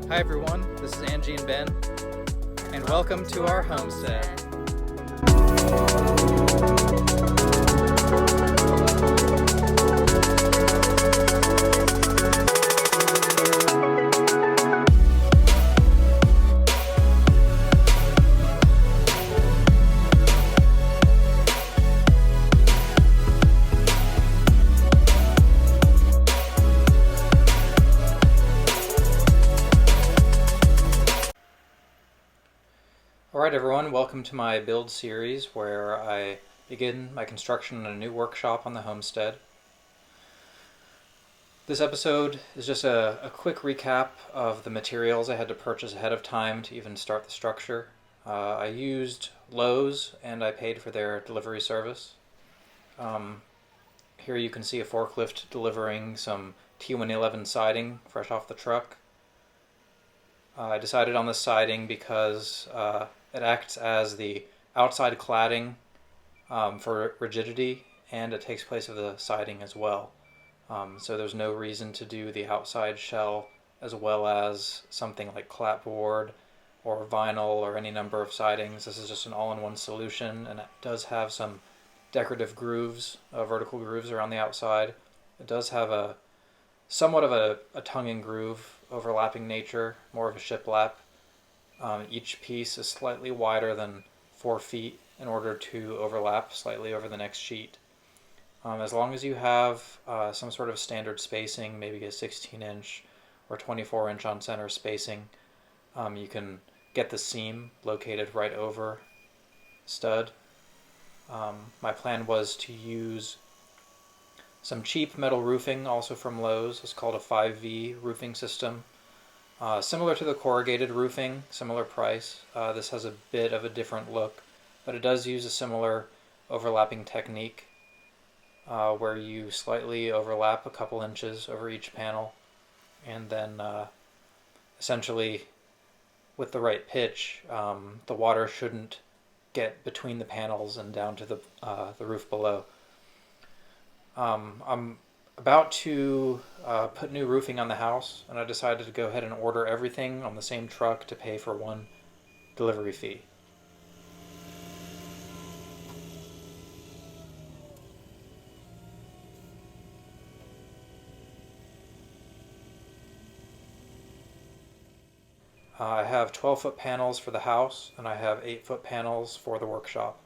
Hi everyone, this is Angie and Ben, and welcome to our homestead. Alright everyone, welcome to my build series where I begin my construction on a new workshop on the homestead. This episode is just a quick recap of the materials I had to purchase ahead of time to even start the structure. I used Lowe's and I paid for their delivery service. Here you can see a forklift delivering some T111 siding fresh off the truck. I decided on this siding because it acts as the outside cladding for rigidity, and it takes place of the siding as well. So there's no reason to do the outside shell as well as something like clapboard or vinyl or any number of sidings. This is just an all-in-one solution, and it does have some decorative grooves, vertical grooves around the outside. It does have a somewhat of a tongue and groove overlapping nature, more of a shiplap. Each piece is slightly wider than 4 feet in order to overlap slightly over the next sheet. As long as you have some sort of standard spacing, maybe a 16-inch or 24-inch on center spacing, you can get the seam located right over stud. My plan was to use some cheap metal roofing, also from Lowe's. It's called a 5V roofing system. Similar to the corrugated roofing, similar price. This has a bit of a different look, but it does use a similar overlapping technique where you slightly overlap a couple inches over each panel, and then essentially with the right pitch, the water shouldn't get between the panels and down to the roof below. I'm about to put new roofing on the house, and I decided to go ahead and order everything on the same truck to pay for one delivery fee. I have 12-foot panels for the house, and I have 8-foot panels for the workshop.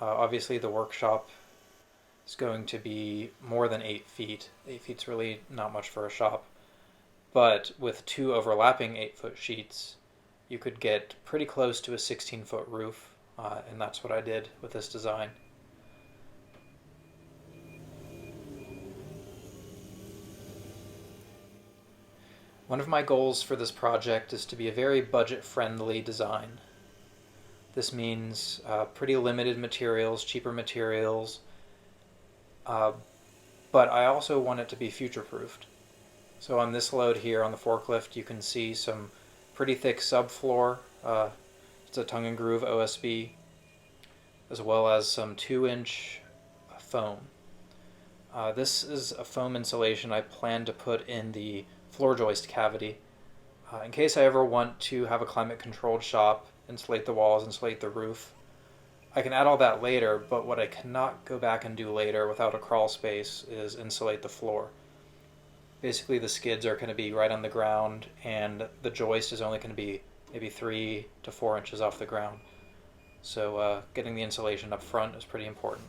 Obviously the workshop is going to be more than 8 feet. 8 feet's really not much for a shop. But with 2 overlapping 8-foot sheets, you could get pretty close to a 16-foot roof, and that's what I did with this design. One of my goals for this project is to be a very budget-friendly design. This means pretty limited materials, cheaper materials, but I also want it to be future-proofed. So on this load here on the forklift, you can see some pretty thick subfloor. It's a tongue and groove OSB, as well as some 2-inch foam. This is a foam insulation I plan to put in the floor joist cavity. In case I ever want to have a climate-controlled shop, insulate the walls, insulate the roof, I can add all that later, but what I cannot go back and do later without a crawl space is insulate the floor. Basically the skids are going to be right on the ground, and the joist is only going to be maybe 3 to 4 inches off the ground. So getting the insulation up front is pretty important.